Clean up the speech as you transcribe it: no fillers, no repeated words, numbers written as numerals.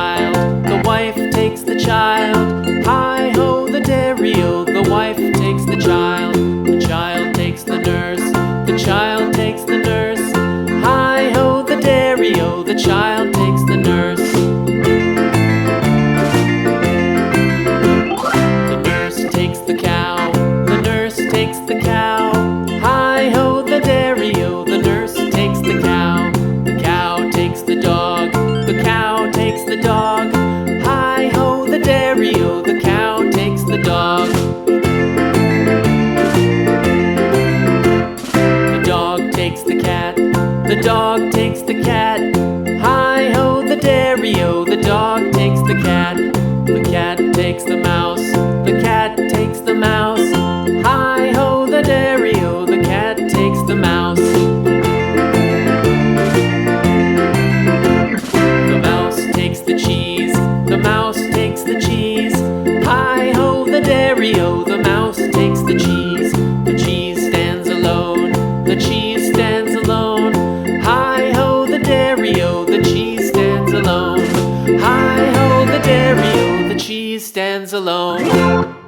child, the wife takes the child. Hi-ho, the dairy-o, the wife takes the child takes the nurse, the child takes the nurse. Hi-ho, the dairy-o, the child takes the nurse. The nurse takes the cow, the nurse takes the cow. Hi-ho, the dairy-o, the nurse takes the cow. The cow takes the dog, the cow takes the dog. Hi-ho, the dairy-o, the cow takes the dog. The dog takes the cat, the dog takes the cat. Hi-ho, the dairy-o, the dog takes the cat. The cat takes the mouse, the cat takes the mouse. Hi-ho, the dairy-o, the cat takes the mouse. The mouse takes the cheese, the mouse takes the cheese. Hi-ho, the dairy-o, the mouse takes the cheese. The cheese stands alone, the cheese stands alone. Hi-ho, the dairy-o, the cheese stands alone. Hi-ho, the dairy-o, the cheese stands alone.